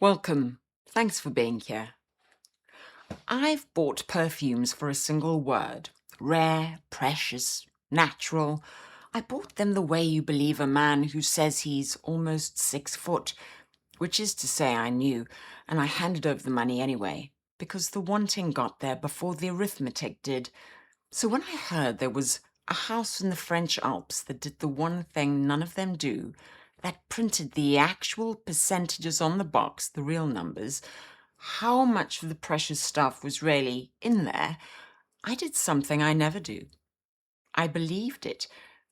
Welcome. Thanks for being here. I've bought perfumes for a single word. Rare, precious, natural. I bought them the way you believe a man who says he's almost 6 foot, which is to say I knew, and I handed over the money anyway, because the wanting got there before the arithmetic did. So when I heard there was a house in the French Alps that did the one thing none of them do, that printed the actual percentages on the box, the real numbers, how much of the precious stuff was really in there, I did something I never do. I believed it.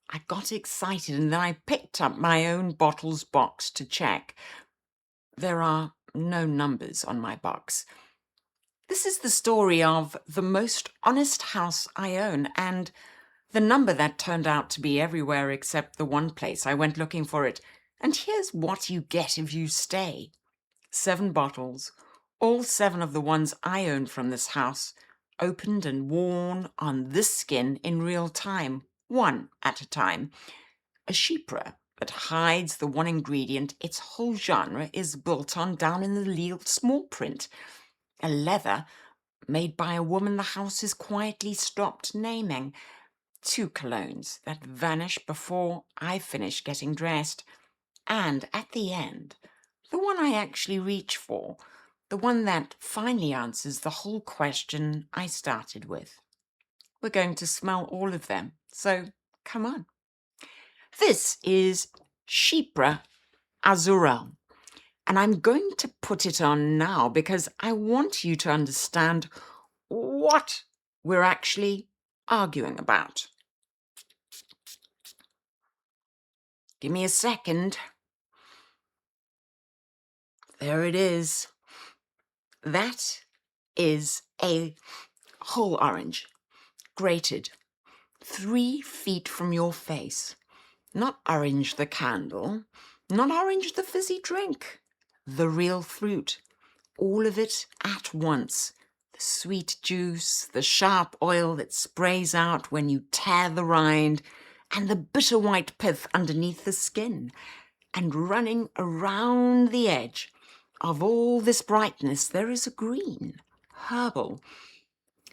I got excited and then I picked up my own bottles box to check. There are no numbers on my box. This is the story of the most honest house I own and the number that turned out to be everywhere except the one place I went looking for it. And here's what you get if you stay. 7 bottles, all 7 of the ones I own from this house, opened and worn on this skin in real time, one at a time. A Chypre that hides the one ingredient its whole genre is built on down in the real small print. A leather made by a woman the house has quietly stopped naming. 2 colognes that vanish before I finish getting dressed. And at the end, the one I actually reach for, the one that finally answers the whole question I started with. We're going to smell all of them, so come on. This is Chypre Azural, and I'm going to put it on now because I want you to understand what we're actually arguing about. Give me a second. There it is. That is a whole orange, grated, 3 feet from your face. Not orange the candle, not orange the fizzy drink, the real fruit. All of it at once. The sweet juice, the sharp oil that sprays out when you tear the rind, and the bitter white pith underneath the skin. And running around the edge of all this brightness, there is a green, herbal,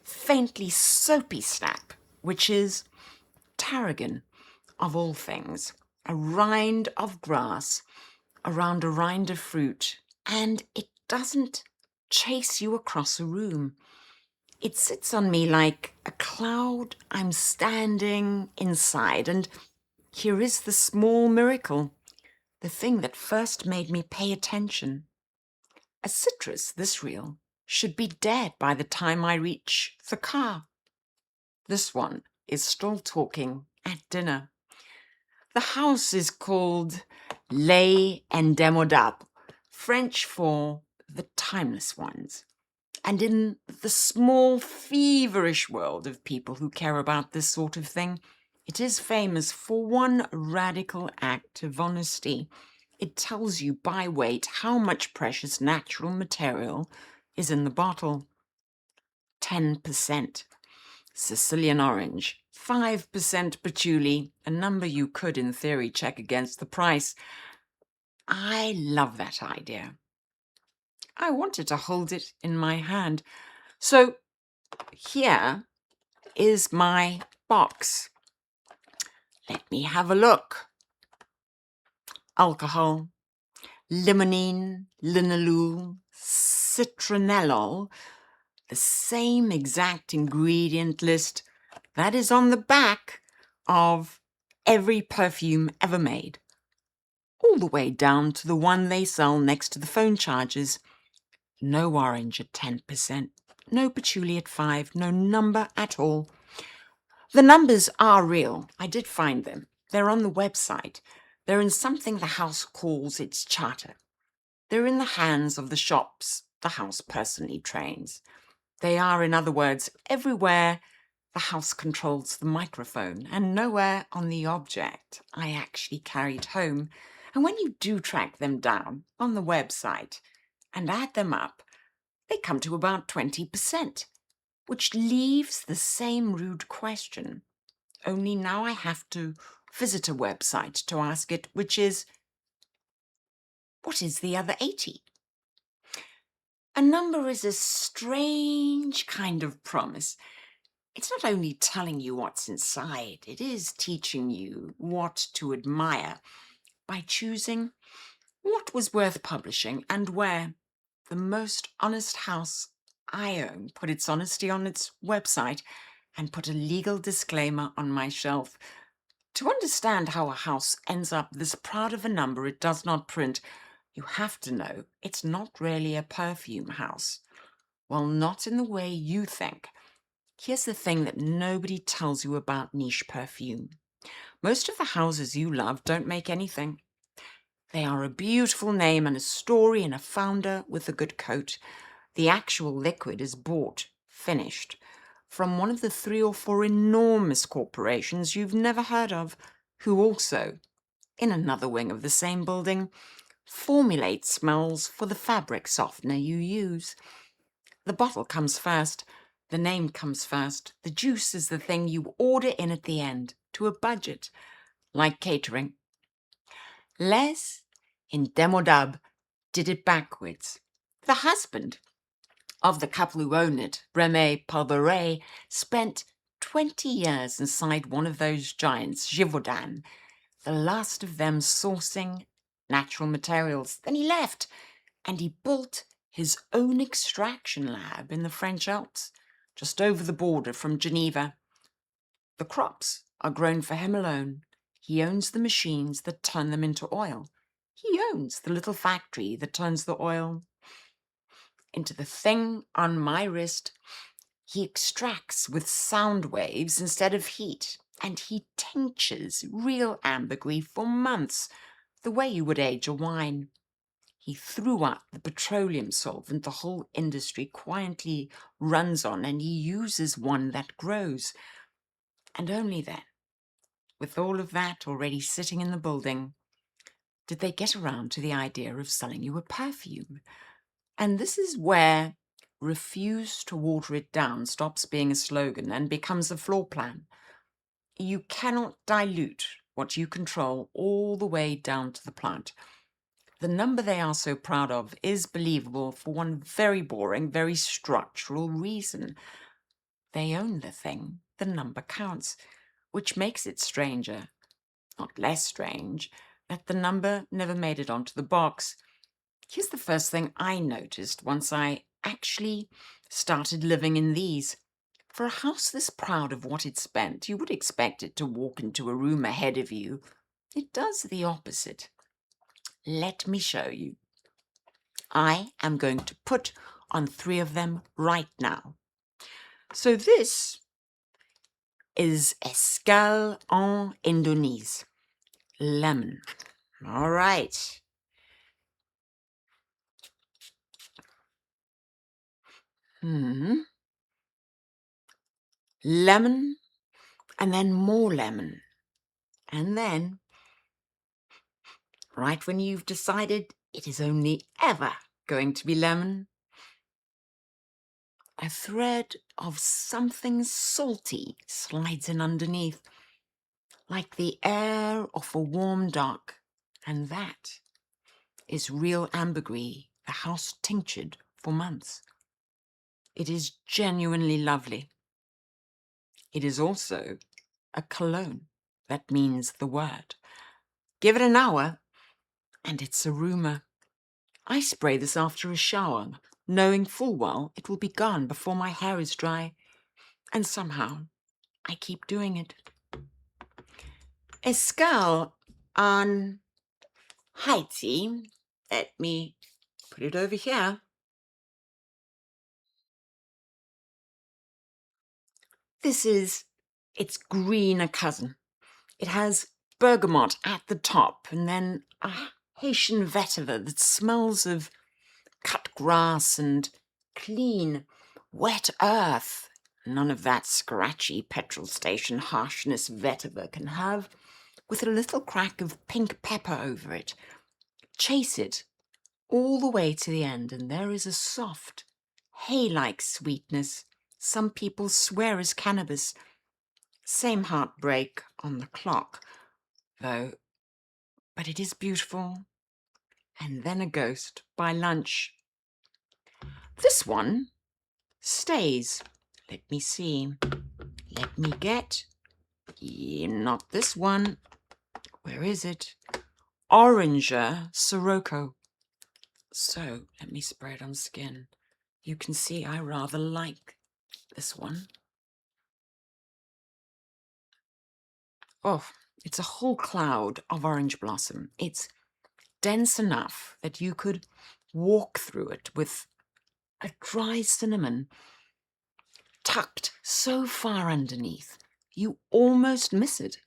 faintly soapy snap, which is tarragon, of all things, a rind of grass around a rind of fruit, and it doesn't chase you across a room. It sits on me like a cloud I'm standing inside, and here is the small miracle, the thing that first made me pay attention. A citrus this real should be dead by the time I reach the car. This one is still talking at dinner. The house is called Les Indémodables, French for the timeless ones. And in the small, feverish world of people who care about this sort of thing, it is famous for one radical act of honesty. It tells you by weight how much precious natural material is in the bottle. 10% Sicilian orange, 5% patchouli, a number you could in theory check against the price. I love that idea. I wanted to hold it in my hand. So here is my box. Let me have a look. Alcohol, limonene, linalool, citronellol, the same exact ingredient list that is on the back of every perfume ever made, all the way down to the one they sell next to the phone chargers. No orange at 10%, no patchouli at 5%, no number at all. The numbers are real. I did find them. They're on the website. They're in something the house calls its charter. They're in the hands of the shops the house personally trains. They are, in other words, everywhere the house controls the microphone and nowhere on the object I actually carried home. And when you do track them down on the website and add them up, they come to about 20%, which leaves the same rude question. Only now I have to visit a website to ask it, which is, what is the other 80? A number is a strange kind of promise. It's not only telling you what's inside, it is teaching you what to admire by choosing what was worth publishing and where. The most honest house I own put its honesty on its website and put a legal disclaimer on my shelf. To understand how a house ends up this proud of a number it does not print, you have to know it's not really a perfume house. Well, not in the way you think. Here's the thing that nobody tells you about niche perfume. Most of the houses you love don't make anything. They are a beautiful name and a story and a founder with a good coat. The actual liquid is bought, finished, from one of the 3 or 4 enormous corporations you've never heard of, who also, in another wing of the same building, formulate smells for the fabric softener you use. The bottle comes first, the name comes first, the juice is the thing you order in at the end, to a budget, like catering. Les Indémodables did it backwards. The husband of the couple who own it, Rémi Pulvérail, spent 20 years inside one of those giants, Givaudan, the last of them sourcing natural materials. Then he left, and he built his own extraction lab in the French Alps, just over the border from Geneva. The crops are grown for him alone. He owns the machines that turn them into oil. He owns the little factory that turns the oil into the thing on my wrist. He extracts with sound waves instead of heat, and he tinctures real ambergris for months, the way you would age a wine. He threw up the petroleum solvent the whole industry quietly runs on, and he uses one that grows. And only then, with all of that already sitting in the building, did they get around to the idea of selling you a perfume. And this is where refuse to water it down stops being a slogan and becomes a floor plan. You cannot dilute what you control all the way down to the plant. The number they are so proud of is believable for one very boring, very structural reason. They own the thing, the number counts, which makes it stranger, not less strange, that the number never made it onto the box. Here's the first thing I noticed once I actually started living in these. For a house this proud of what it spent, you would expect it to walk into a room ahead of you. It does the opposite. Let me show you. I am going to put on 3 of them right now. So this is Escale en Indonésie. Lemon. All right. Lemon, and then more lemon. And then, right when you've decided it is only ever going to be lemon, a thread of something salty slides in underneath, like the air of a warm dock. And that is real ambergris, the house tinctured for months. It is genuinely lovely. It is also a cologne that means the word. Give it an hour, and it's a rumour. I spray this after a shower, knowing full well it will be gone before my hair is dry. And somehow, I keep doing it. Escale on Haïti. Let me put it over here. This is its greener cousin. It has bergamot at the top, and then a Haitian vetiver that smells of cut grass and clean, wet earth. None of that scratchy petrol station harshness vetiver can have, with a little crack of pink pepper over it. Chase it all the way to the end, and there is a soft, hay-like sweetness some people swear is cannabis. Same heartbreak on the clock, though, but it is beautiful. And then a ghost by lunch. This one stays. Let me see. Let me get... not this one. Where is it? Oranger Sirocco. So, let me spray it on skin. You can see I rather like this one. Oh, it's a whole cloud of orange blossom. It's dense enough that you could walk through it with a dry cinnamon tucked so far underneath, you almost miss it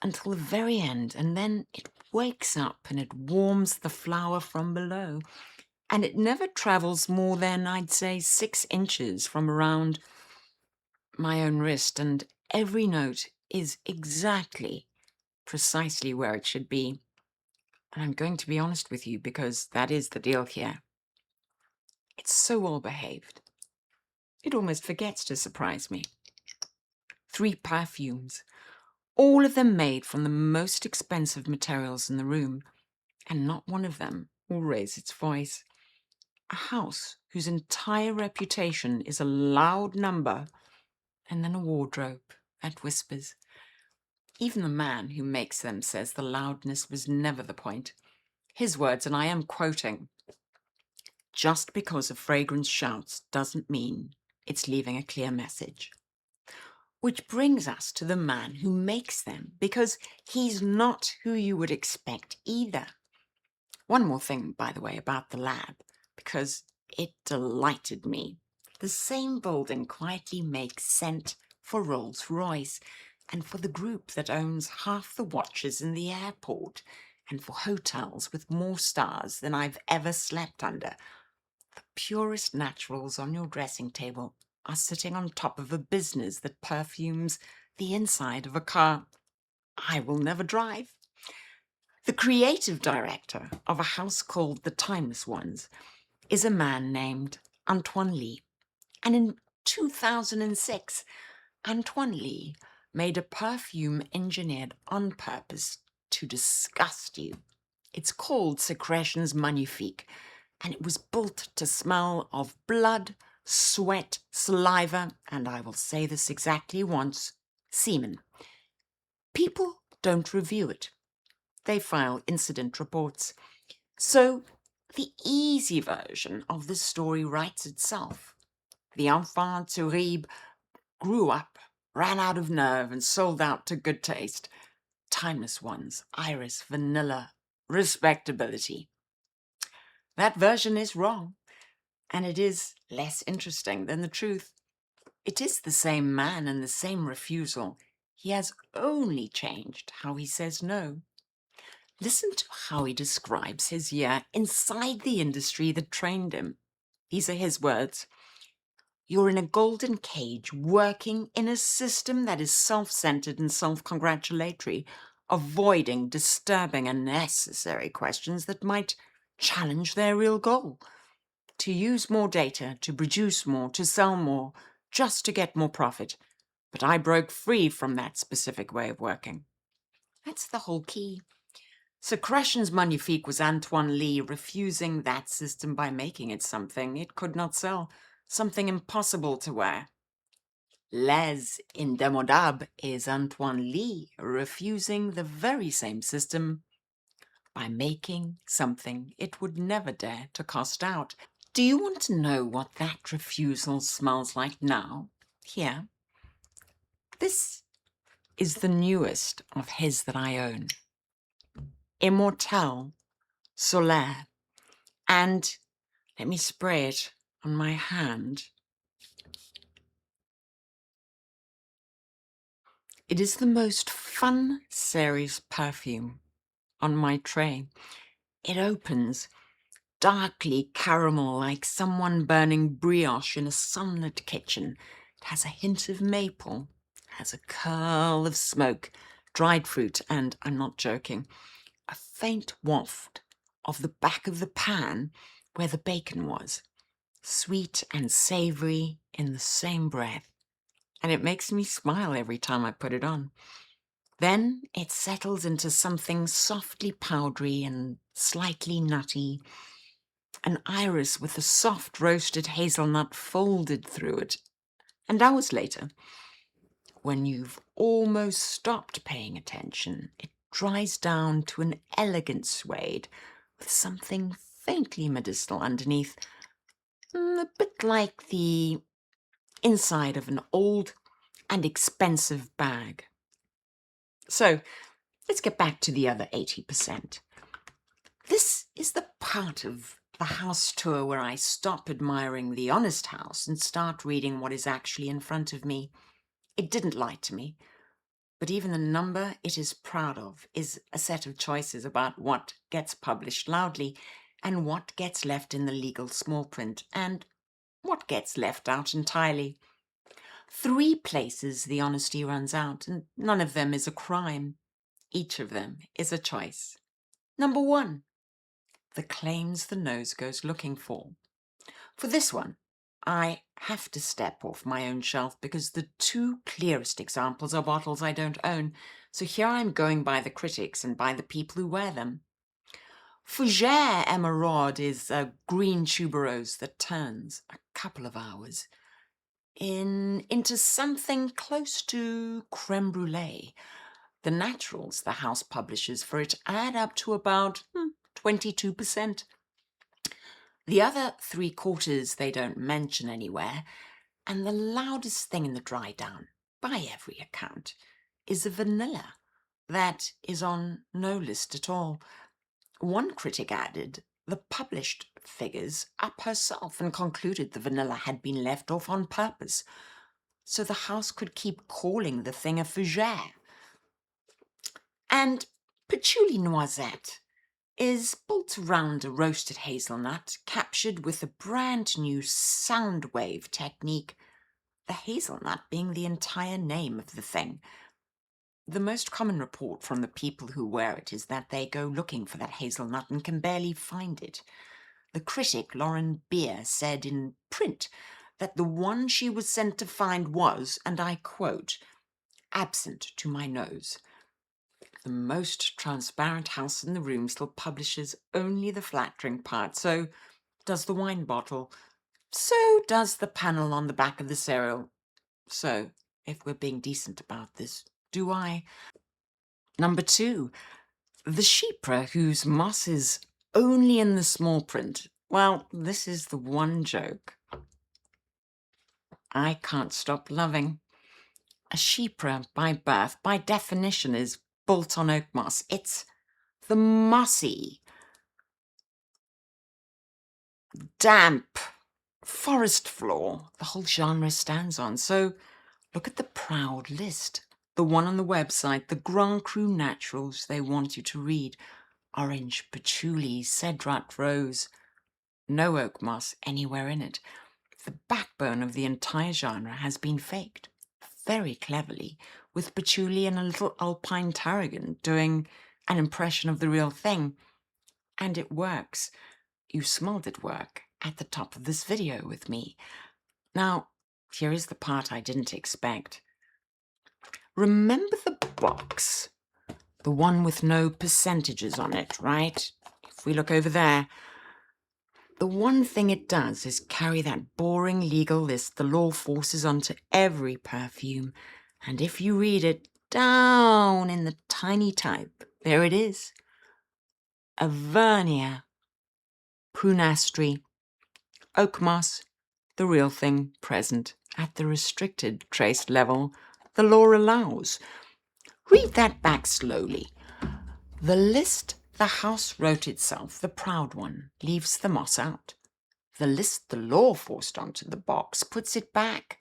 until the very end, and then it wakes up and it warms the flower from below, and it never travels more than, I'd say, 6 inches from around my own wrist, and every note is exactly, precisely where it should be. And I'm going to be honest with you, because that is the deal here. It's so well behaved. It almost forgets to surprise me. 3 perfumes, all of them made from the most expensive materials in the room, and not one of them will raise its voice. A house whose entire reputation is a loud number, and then a wardrobe that whispers. Even the man who makes them says the loudness was never the point. His words, and I am quoting, "Just because a fragrance shouts doesn't mean it's leaving a clear message." Which brings us to the man who makes them, because he's not who you would expect either. One more thing, by the way, about the lab, because it delighted me. The same building quietly makes scent for Rolls-Royce, and for the group that owns half the watches in the airport, and for hotels with more stars than I've ever slept under. The purest naturals on your dressing table are sitting on top of a business that perfumes the inside of a car I will never drive. The creative director of a house called The Timeless Ones is a man named Antoine Lie. And in 2006, Antoine Lie made a perfume engineered on purpose to disgust you. It's called Sécrétions Magnifiques, and it was built to smell of blood, sweat, saliva, and I will say this exactly once, semen. People don't review it. They file incident reports. So the easy version of the story writes itself. The enfant terrible grew up, ran out of nerve, and sold out to good taste. Timeless Ones, iris, vanilla, respectability. That version is wrong, and it is less interesting than the truth. It is the same man and the same refusal. He has only changed how he says no. Listen to how he describes his year inside the industry that trained him. These are his words. "You're in a golden cage, working in a system that is self-centered and self-congratulatory, avoiding disturbing unnecessary questions that might challenge their real goal. To use more data, to produce more, to sell more, just to get more profit. But I broke free from that specific way of working." That's the whole key. Sécrétions Magnifiques was Antoine Lie refusing that system by making it something it could not sell, something impossible to wear. Les Indémodables is Antoine Lie refusing the very same system by making something it would never dare to cost out. Do you want to know what that refusal smells like now? Here. This is the newest of his that I own. Immortelle Solaire. And let me spray it on my hand. It is the most fun series perfume on my tray. It opens darkly caramel like someone burning brioche in a sunlit kitchen. It has a hint of maple, has a curl of smoke, dried fruit, and, I'm not joking, a faint waft of the back of the pan where the bacon was. Sweet and savory in the same breath. And it makes me smile every time I put it on. Then it settles into something softly powdery and slightly nutty. an iris with a soft roasted hazelnut folded through it. And hours later, when you've almost stopped paying attention, it dries down to an elegant suede with something faintly medicinal underneath, a bit like the inside of an old and expensive bag. So let's get back to the other 80%. This is the part of the house tour where I stop admiring the honest house and start reading what is actually in front of me. It didn't lie to me, but even the number it is proud of is a set of choices about what gets published loudly and what gets left in the legal small print and what gets left out entirely. 3 places the honesty runs out, and none of them is a crime. Each of them is a choice. Number 1, the claims the nose goes looking for. For this one, I have to step off my own shelf because the 2 clearest examples are bottles I don't own, so here I'm going by the critics and by the people who wear them. Fougère Emeraude is a green tuberose that turns a couple of hours into something close to creme brulee. The naturals the house publishes for it add up to about 22%. The other 3/4 they don't mention anywhere, and the loudest thing in the dry down, by every account, is a vanilla that is on no list at all. One critic added the published figures up herself and concluded the vanilla had been left off on purpose, so the house could keep calling the thing a fougère. And patchouli noisette is built around a roasted hazelnut captured with a brand new sound wave technique, the hazelnut being the entire name of the thing. The most common report from the people who wear it is that they go looking for that hazelnut and can barely find it. The critic Lauren Beer said in print that the one she was sent to find was, and I quote, absent to my nose. The most transparent house in the room still publishes only the flattering part. So does the wine bottle. So does the panel on the back of the cereal. So, if we're being decent about this, do I? Number 2, the Chypre, whose moss is only in the small print. Well, this is the one joke I can't stop loving. A Chypre, by birth, by definition, is built on Oakmoss. It's the mossy, damp forest floor the whole genre stands on. So look at the proud list. The one on the website, the Grand Cru naturals they want you to read. Orange patchouli, cedrat rose. No Oakmoss anywhere in it. The backbone of the entire genre has been faked, very cleverly, with patchouli and a little Alpine tarragon doing an impression of the real thing. And it works. You smelled it work at the top of this video with me. Now, here is the part I didn't expect. Remember the box? The one with no percentages on it, right? If we look over there, the one thing it does is carry that boring legal list the law forces onto every perfume. And if you read it down in the tiny type, there it is. Avernia, Prunastri, Oakmoss, the real thing present at the restricted trace level the law allows. Read that back slowly. The list the house wrote itself, the proud one, leaves the moss out. The list the law forced onto the box puts it back.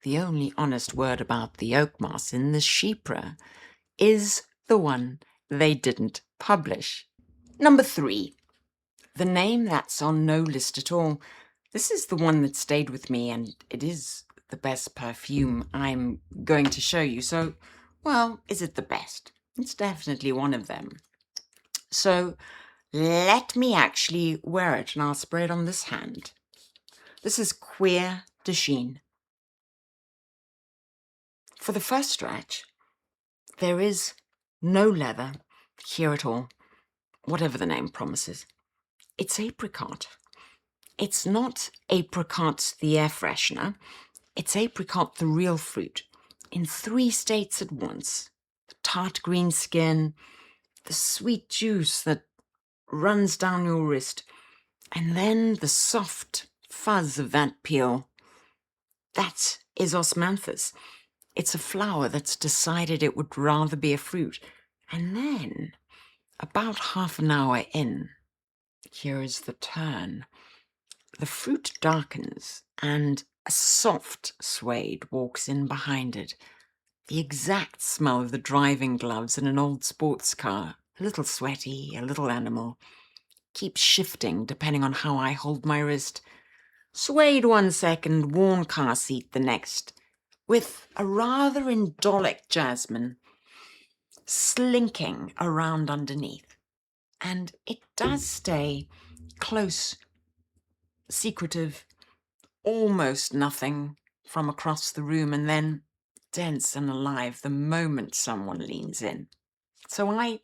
The only honest word about the Oakmoss in the Chypre is the one they didn't publish. Number 3, the name that's on no list at all. This is the one that stayed with me, and it is the best perfume I'm going to show you. So, well, is it the best? It's definitely one of them. So let me actually wear it, and I'll spray it on this hand. This is Cuir de Chine. For the first stretch, there is no leather here at all, whatever the name promises. It's apricot. It's not apricot the air freshener, it's apricot the real fruit, in 3 states at once. The tart green skin, the sweet juice that runs down your wrist, and then the soft fuzz of that peel. That is osmanthus. It's a flower that's decided it would rather be a fruit. And then, about half an hour in, here is the turn. The fruit darkens, and a soft suede walks in behind it. The exact smell of the driving gloves in an old sports car. A little sweaty, a little animal. Keeps shifting depending on how I hold my wrist. Suede 1 second, worn car seat the next, with a rather indolic jasmine slinking around underneath. And it does stay close, secretive, almost nothing from across the room, and then dense and alive the moment someone leans in. So I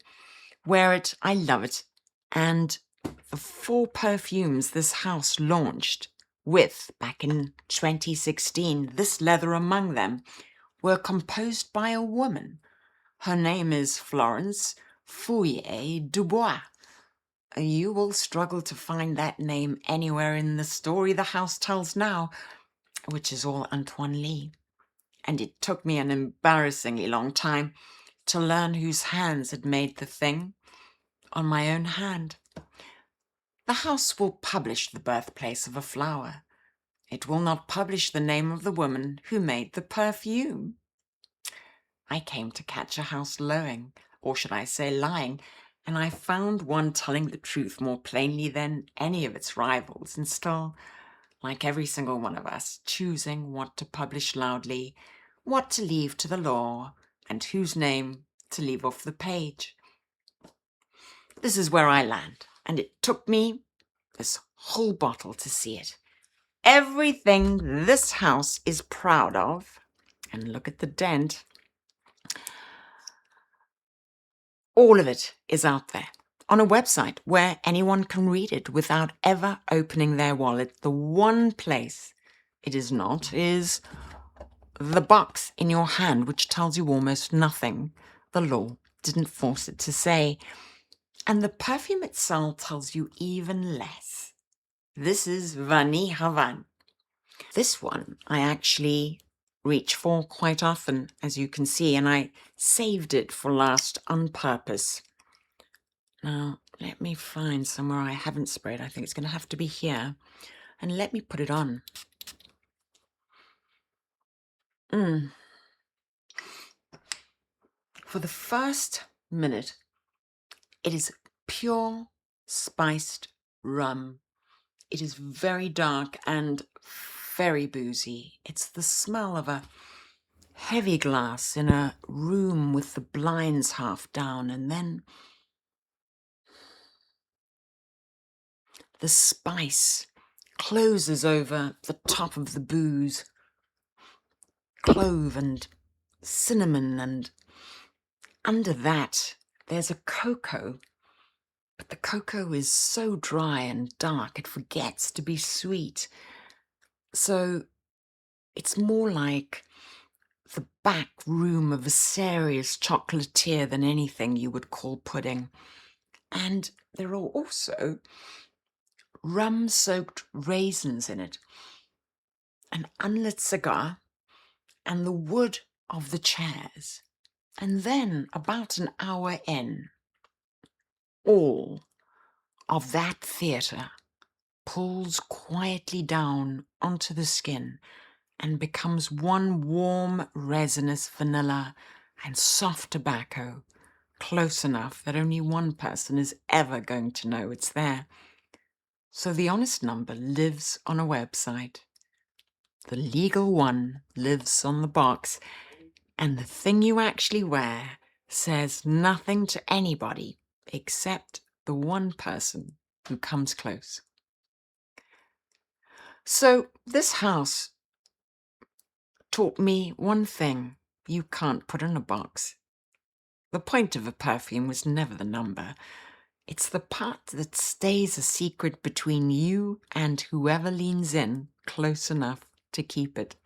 wear it, I love it, and the 4 perfumes this house launched with back in 2016, this leather among them, were composed by a woman. Her name is Florence Fouillet-Dubois. You will struggle to find that name anywhere in the story the house tells now, which is all Antoine Lie. And it took me an embarrassingly long time to learn whose hands had made the thing on my own hand. The house will publish the birthplace of a flower. It will not publish the name of the woman who made the perfume. I came to catch a house lowing, or should I say lying, and I found one telling the truth more plainly than any of its rivals, and still, like every single one of us, choosing what to publish loudly, what to leave to the law, and whose name to leave off the page. This is where I land, and it took me this whole bottle to see it. Everything this house is proud of, and look at the dent, all of it is out there on a website where anyone can read it without ever opening their wallet. The one place it is not is the box in your hand, which tells you almost nothing. The law didn't force it to say. And the perfume itself tells you even less. This is Vanille Havane. This one I actually reach for quite often, as you can see, and I saved it for last on purpose. Now, let me find somewhere I haven't sprayed. I think it's going to have to be here. And let me put it on. For the first minute, it is pure spiced rum. It is very dark and very boozy. It's the smell of a heavy glass in a room with the blinds half down, and then the spice closes over the top of the booze. Clove and cinnamon, and under that there's a cocoa. But the cocoa is so dry and dark it forgets to be sweet. So it's more like the back room of a serious chocolatier than anything you would call pudding. And there are also rum-soaked raisins in it, an unlit cigar, and the wood of the chairs. And then, about an hour in, all of that theatre pulls quietly down onto the skin and becomes one warm, resinous vanilla and soft tobacco, close enough that only one person is ever going to know it's there. So the honest number lives on a website. The legal one lives on the box. And the thing you actually wear says nothing to anybody except the one person who comes close. So this house taught me one thing you can't put in a box. The point of a perfume was never the number. It's the part that stays a secret between you and whoever leans in close enough to keep it.